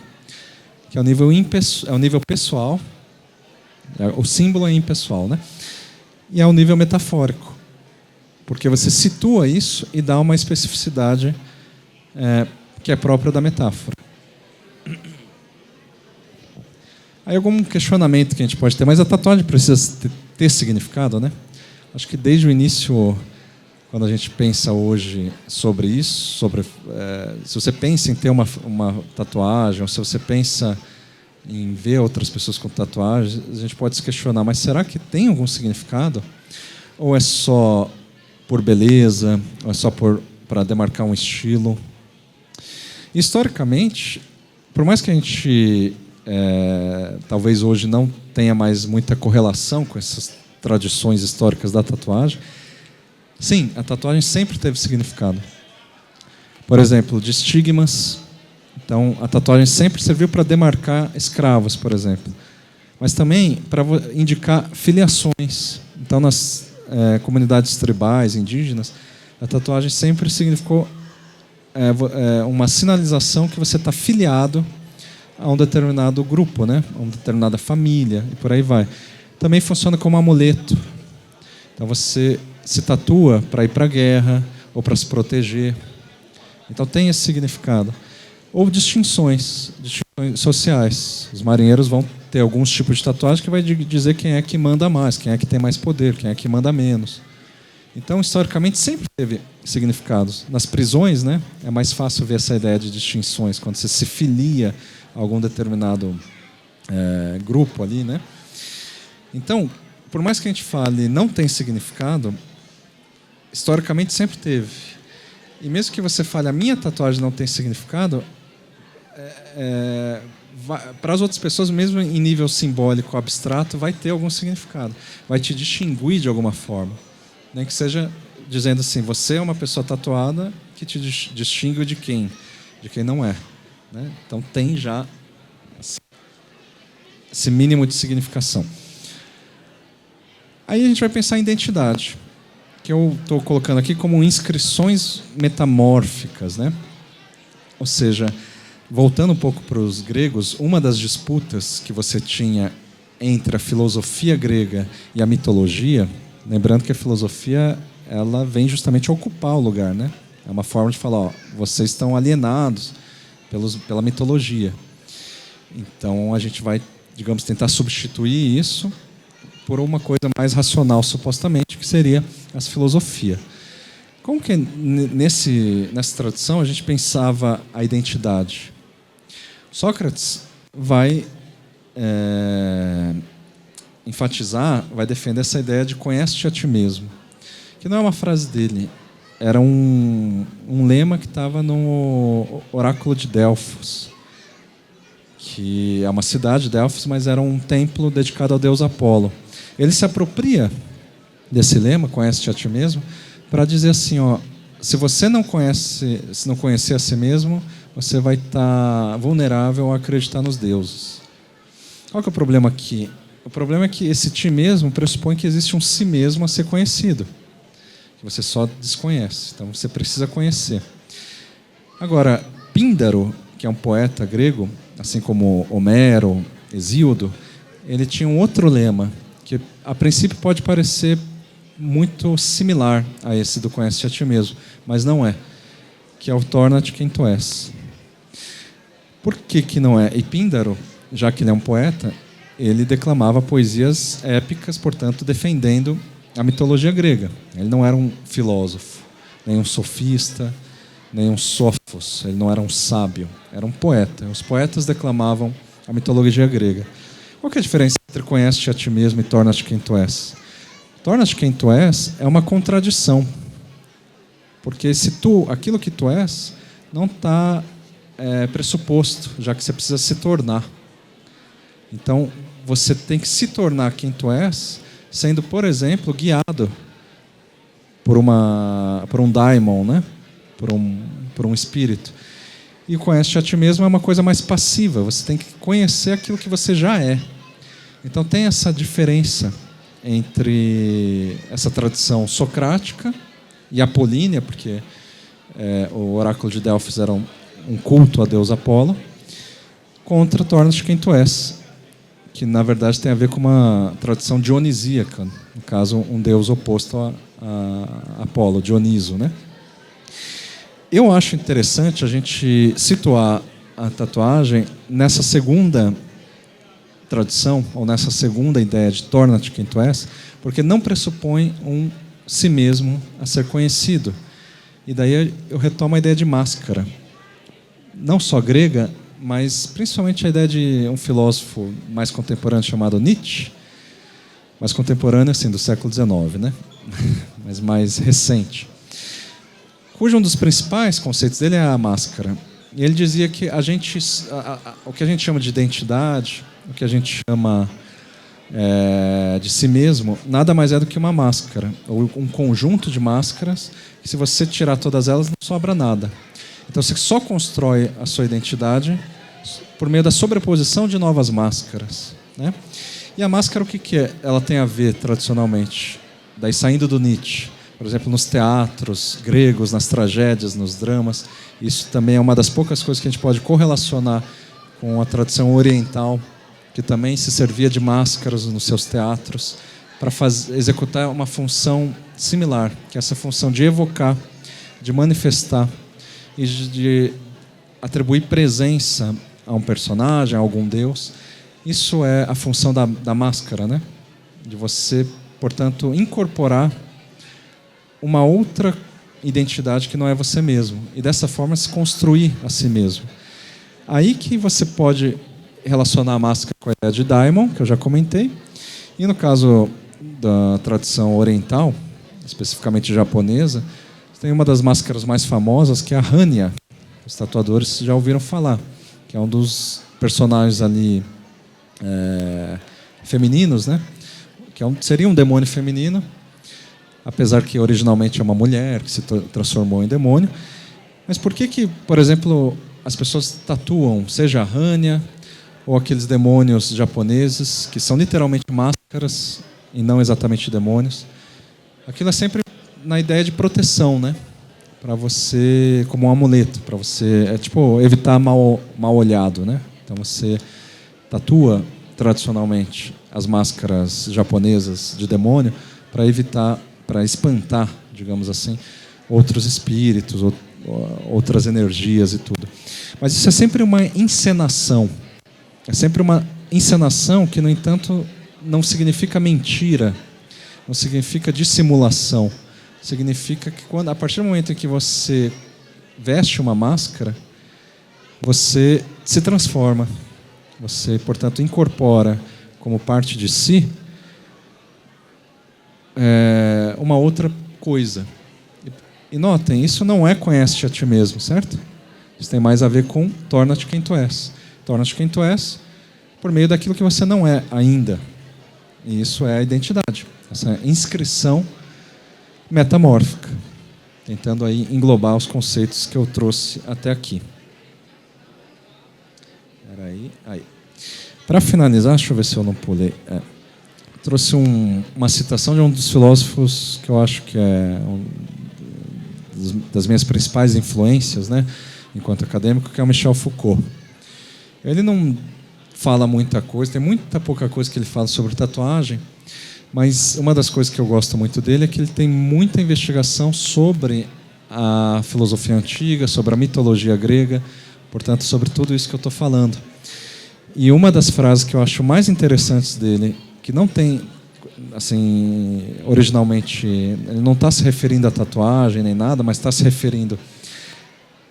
que é o nível pessoal. O símbolo é impessoal, né? E é o nível metafórico, porque você situa isso e dá uma especificidade que é própria da metáfora. Aí algum questionamento que a gente pode ter, mas a tatuagem precisa ter significado, né? Acho que desde o início, quando a gente pensa hoje sobre isso, se você pensa em ter uma tatuagem, ou se você pensa em ver outras pessoas com tatuagens, a gente pode se questionar, mas será que tem algum significado? Ou é só por beleza? Ou é só para demarcar um estilo? Historicamente, por mais que a gente talvez hoje não tenha mais muita correlação com essas tradições históricas da tatuagem, sim, a tatuagem sempre teve significado. Por exemplo, de estigmas. Então, a tatuagem sempre serviu para demarcar escravos, por exemplo. Mas também para indicar filiações. Então, nas comunidades tribais, indígenas, a tatuagem sempre significou uma sinalização que você está filiado a um determinado grupo, né? A uma determinada família, e por aí vai. Também funciona como amuleto. Então, você se tatua para ir para a guerra ou para se proteger. Então, tem esse significado. Ou distinções sociais. Os marinheiros vão ter alguns tipos de tatuagem que vai dizer quem é que manda mais, quem é que tem mais poder, quem é que manda menos. Então, historicamente, sempre teve significados. Nas prisões, né, é mais fácil ver essa ideia de distinções, quando você se filia a algum determinado grupo ali, né? Então, por mais que a gente fale não tem significado, historicamente sempre teve. E mesmo que você fale a minha tatuagem não tem significado, para as outras pessoas, mesmo em nível simbólico, abstrato, vai ter algum significado. Vai te distinguir de alguma forma. Nem que seja dizendo assim, você é uma pessoa tatuada que te distingue de quem? De quem não é. Né? Então tem já esse mínimo de significação. Aí a gente vai pensar em identidade, que eu estou colocando aqui como inscrições metamórficas, né? Ou seja, voltando um pouco para os gregos, uma das disputas que você tinha entre a filosofia grega e a mitologia, lembrando que a filosofia ela vem justamente a ocupar o lugar, né? É uma forma de falar, ó, vocês estão alienados pela mitologia. Então a gente vai, digamos, tentar substituir isso por uma coisa mais racional, supostamente, que seria a filosofia. Como que nessa tradição a gente pensava a identidade? Sócrates vai enfatizar, vai defender essa ideia de conhece-te a ti mesmo, que não é uma frase dele, era um lema que estava no oráculo de Delfos, que é uma cidade, Delfos, mas era um templo dedicado ao deus Apolo. Ele se apropria desse lema, conhece-te a ti mesmo, para dizer assim, ó, se você não conhecer a si mesmo, você vai estar vulnerável a acreditar nos deuses. Qual que é o problema aqui? O problema é que esse ti mesmo pressupõe que existe um si mesmo a ser conhecido, que você só desconhece. Então você precisa conhecer. Agora, Píndaro, que é um poeta grego, assim como Homero, Hesíodo, ele tinha um outro lema, que a princípio pode parecer muito similar a esse do conhece-te a ti mesmo, mas não é, que é o torna-te quem tu és. Por que não é? E Píndaro, já que ele é um poeta, ele declamava poesias épicas, portanto, defendendo a mitologia grega. Ele não era um filósofo, nem um sofista, nem um sófos, ele não era um sábio, era um poeta. Os poetas declamavam a mitologia grega. Qual que é a diferença entre conhece-te a ti mesmo e torna-te quem tu és? Torna-te quem tu és é uma contradição. Porque se aquilo que tu és, não está pressuposto, já que você precisa se tornar. Então, você tem que se tornar quem tu és, sendo, por exemplo, guiado por um daimon, né? por um espírito. E conhece-te a ti mesmo é uma coisa mais passiva. Você tem que conhecer aquilo que você já é. Então, tem essa diferença entre essa tradição socrática e apolínea, porque o oráculo de Delfos era um culto a Deus Apolo, contra torna-te quem tu és, que na verdade tem a ver com uma tradição dionisíaca, no caso um deus oposto a Apolo, Dioniso, né? Eu acho interessante a gente situar a tatuagem nessa segunda tradição, ou nessa segunda ideia de torna-te quem tu és, porque não pressupõe um si mesmo a ser conhecido. E daí eu retomo a ideia de máscara. Não só grega, mas principalmente a ideia de um filósofo mais contemporâneo chamado Nietzsche, mais contemporâneo assim, do século XIX, né? Mas mais recente, cujo um dos principais conceitos dele é a máscara. E ele dizia que o que a gente chama de identidade, o que a gente chama de si mesmo, nada mais é do que uma máscara, ou um conjunto de máscaras, que se você tirar todas elas, não sobra nada. Então você só constrói a sua identidade por meio da sobreposição de novas máscaras, né? E a máscara, o que é? Ela tem a ver, tradicionalmente, daí saindo do Nietzsche, por exemplo, nos teatros gregos, nas tragédias, nos dramas. Isso também é uma das poucas coisas que a gente pode correlacionar com a tradição oriental, que também se servia de máscaras nos seus teatros para executar uma função similar, que é essa função de evocar, de manifestar e de atribuir presença a um personagem, a algum deus. Isso é a função da máscara, né? De você, portanto, incorporar uma outra identidade que não é você mesmo. E dessa forma se construir a si mesmo. Aí que você pode relacionar a máscara com a ideia de daimon, que eu já comentei. E no caso da tradição oriental, especificamente japonesa, tem uma das máscaras mais famosas, que é a Hanya. Os tatuadores já ouviram falar, que é um dos personagens ali femininos, né? Que seria um demônio feminino, apesar que originalmente é uma mulher que se transformou em demônio. Mas por que, por exemplo, as pessoas tatuam, seja a Hanya ou aqueles demônios japoneses, que são literalmente máscaras e não exatamente demônios? Aquilo é sempre na ideia de proteção, né? Para você, como um amuleto, para você, tipo evitar mal olhado, né? Então você tatua tradicionalmente as máscaras japonesas de demônio para evitar, para espantar, digamos assim, outros espíritos, outras energias e tudo. Mas isso é sempre uma encenação. É sempre uma encenação que, no entanto, não significa mentira, não significa dissimulação. Significa que, a partir do momento em que você veste uma máscara, você se transforma. Você, portanto, incorpora como parte de si uma outra coisa. E notem, isso não é conhece-te a ti mesmo, certo? Isso tem mais a ver com torna-te quem tu és. Torna-te quem tu és por meio daquilo que você não é ainda. E isso é a identidade. Essa inscrição metamórfica. Tentando aí englobar os conceitos que eu trouxe até aqui. Aí. Para finalizar, deixa eu ver se eu não pulei. Trouxe uma citação de um dos filósofos que eu acho que é das minhas principais influências, né, enquanto acadêmico, que é o Michel Foucault. Ele não fala muita coisa, tem muita pouca coisa que ele fala sobre tatuagem, mas uma das coisas que eu gosto muito dele é que ele tem muita investigação sobre a filosofia antiga, sobre a mitologia grega, portanto, sobre tudo isso que eu estou falando. E uma das frases que eu acho mais interessantes dele, que não tem, assim, originalmente, ele não está se referindo à tatuagem nem nada, mas está se referindo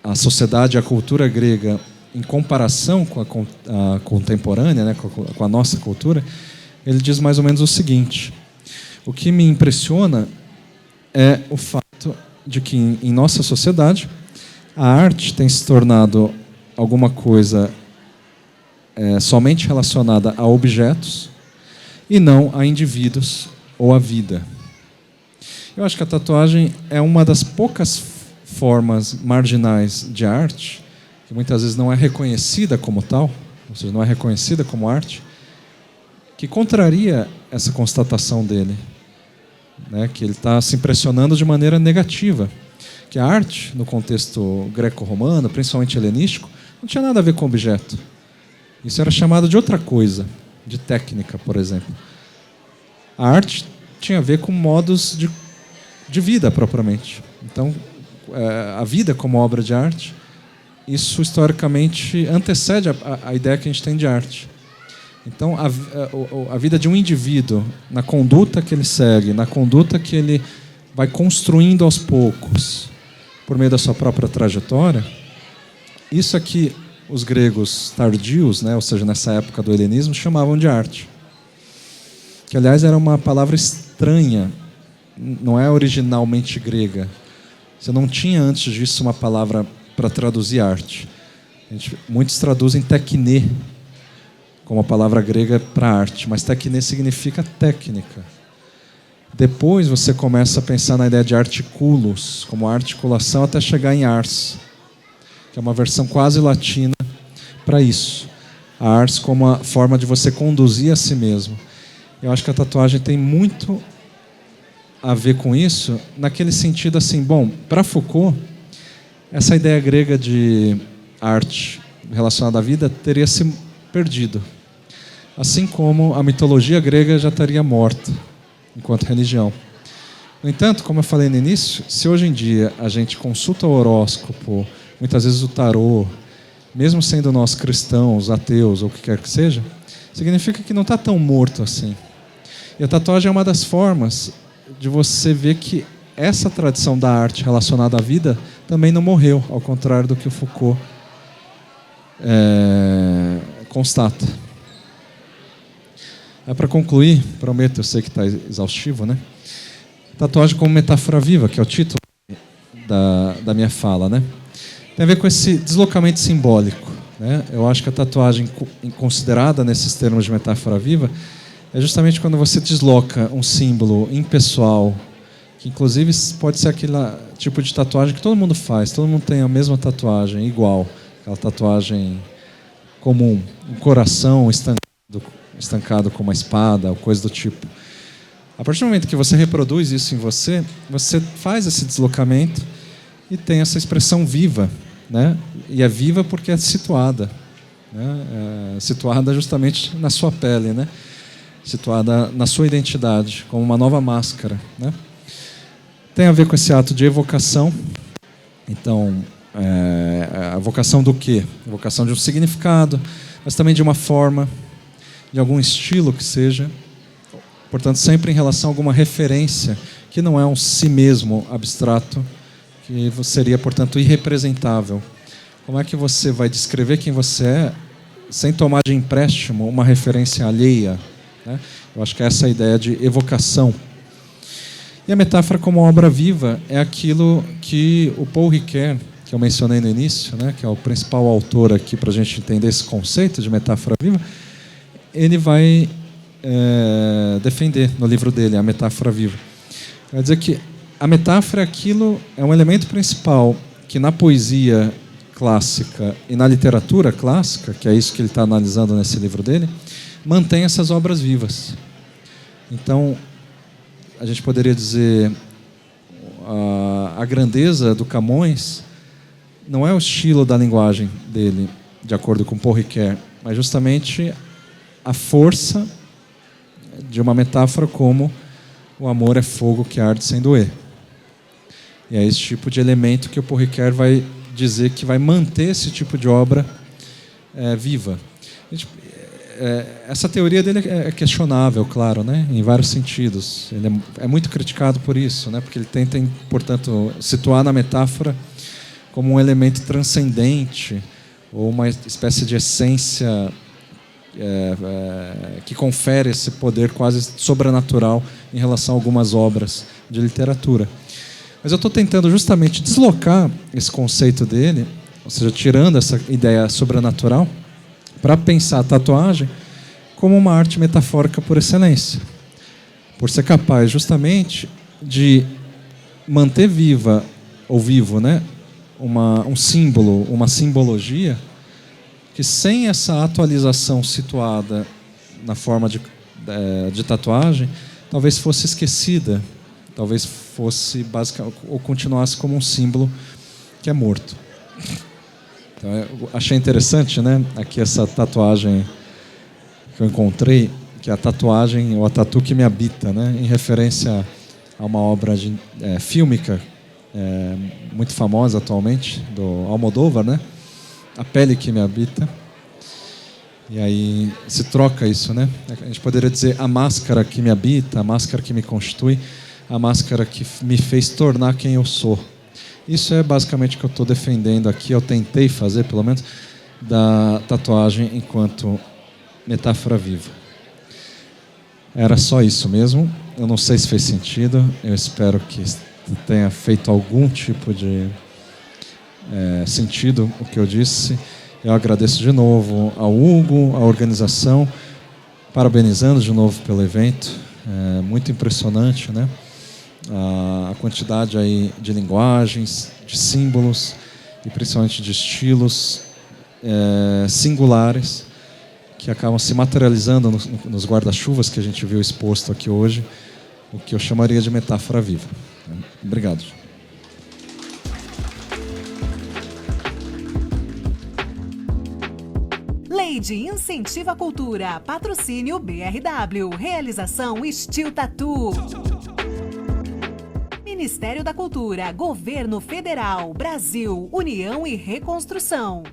à sociedade, à cultura grega, em comparação com a contemporânea, né, com a nossa cultura. Ele diz mais ou menos o seguinte: o que me impressiona é o fato de que em nossa sociedade a arte tem se tornado alguma coisa somente relacionada a objetos e não a indivíduos ou a vida. Eu acho que a tatuagem é uma das poucas formas marginais de arte, que muitas vezes não é reconhecida como tal, ou seja, não é reconhecida como arte, que contraria essa constatação dele, né, que ele está se impressionando de maneira negativa, que a arte, no contexto greco-romano, principalmente helenístico, não tinha nada a ver com objeto. Isso era chamado de outra coisa, de técnica, por exemplo. A arte tinha a ver com modos de vida, propriamente. Então, a vida como obra de arte, isso historicamente antecede a ideia que a gente tem de arte. Então, a vida de um indivíduo, na conduta que ele segue, na conduta que ele vai construindo aos poucos, por meio da sua própria trajetória, isso aqui os gregos tardios, né, ou seja, nessa época do helenismo, chamavam de arte. Que, aliás, era uma palavra estranha, não é originalmente grega. Você não tinha antes disso uma palavra para traduzir arte. Muitos traduzem tekné como a palavra grega para arte, mas tekné significa técnica. Depois você começa a pensar na ideia de articulos, como articulação, até chegar em ars, que é uma versão quase latina para isso. A ars como a forma de você conduzir a si mesmo. Eu acho que a tatuagem tem muito a ver com isso, naquele sentido assim, bom, para Foucault, essa ideia grega de arte relacionada à vida teria se perdido. Assim como a mitologia grega já estaria morta enquanto religião. No entanto, como eu falei no início, se hoje em dia a gente consulta o horóscopo, muitas vezes o tarô, mesmo sendo nós cristãos, ateus ou o que quer que seja, significa que não está tão morto assim. E a tatuagem é uma das formas de você ver que essa tradição da arte relacionada à vida também não morreu, ao contrário do que o Foucault constata. Para concluir, prometo, eu sei que está exaustivo, né? Tatuagem como metáfora viva, que é o título da minha fala, né? Tem a ver com esse deslocamento simbólico, né? Eu acho que a tatuagem considerada nesses termos de metáfora viva é justamente quando você desloca um símbolo impessoal, que inclusive pode ser aquele tipo de tatuagem que todo mundo faz, todo mundo tem a mesma tatuagem, igual, aquela tatuagem comum, um coração estancado com uma espada, ou coisa do tipo. A partir do momento que você reproduz isso em você, você faz esse deslocamento e tem essa expressão viva, né? E é viva porque é situada, né? Situada justamente na sua pele, né? Situada na sua identidade, como uma nova máscara, né? tem a ver com esse ato de evocação. Então, a evocação do quê? A evocação de um significado, mas também de uma forma, de algum estilo que seja. Portanto, sempre em relação a alguma referência que não é um si mesmo abstrato, que seria, portanto, irrepresentável. Como é que você vai descrever quem você é sem tomar de empréstimo uma referência alheia, né? Eu acho que essa é a ideia de evocação. E a metáfora como obra viva é aquilo que o Paul Ricoeur, que eu mencionei no início, né, que é o principal autor aqui para a gente entender esse conceito de metáfora viva, ele vai defender no livro dele, A Metáfora Viva. Vai dizer que a metáfora é um elemento principal que na poesia clássica e na literatura clássica, que é isso que ele está analisando nesse livro dele, mantém essas obras vivas. Então, a gente poderia dizer a grandeza do Camões não é o estilo da linguagem dele, de acordo com Paul Ricoeur, mas justamente a força de uma metáfora como o amor é fogo que arde sem doer. E é esse tipo de elemento que o Paul Ricoeur vai dizer que vai manter esse tipo de obra viva. Essa teoria dele é questionável, claro, né? Em vários sentidos. Ele é muito criticado por isso, né? Porque ele tenta, portanto, situar na metáfora como um elemento transcendente ou uma espécie de essência que confere esse poder quase sobrenatural em relação a algumas obras de literatura. Mas eu estou tentando justamente deslocar esse conceito dele, ou seja, tirando essa ideia sobrenatural, para pensar a tatuagem como uma arte metafórica por excelência, por ser capaz justamente de manter viva ou vivo, né, um símbolo, uma simbologia que sem essa atualização situada na forma de tatuagem, talvez fosse esquecida, talvez fosse basicamente ou continuasse como um símbolo que é morto. Então, eu achei interessante, né, aqui essa tatuagem que eu encontrei, que é a tatuagem, ou a tatu que me habita, né, em referência a uma obra fílmica muito famosa atualmente, do Almodóvar, né, A Pele que me habita. E aí se troca isso, né? A gente poderia dizer a máscara que me habita, a máscara que me constitui, a máscara que me fez tornar quem eu sou. Isso é basicamente o que eu estou defendendo aqui, eu tentei fazer, pelo menos, da tatuagem enquanto metáfora viva. Era só isso mesmo. Eu não sei se fez sentido. Eu espero que tenha feito algum tipo de sentido o que eu disse. Eu agradeço de novo ao Hugo, à organização, parabenizando de novo pelo evento. Muito impressionante, né? A quantidade aí de linguagens, de símbolos e principalmente de estilos singulares que acabam se materializando nos guarda-chuvas que a gente viu exposto aqui hoje, o que eu chamaria de metáfora viva. Obrigado. Lei de Incentivo à Cultura, patrocínio BRW, realização Estilo Tatu. Ministério da Cultura, Governo Federal, Brasil, União e Reconstrução.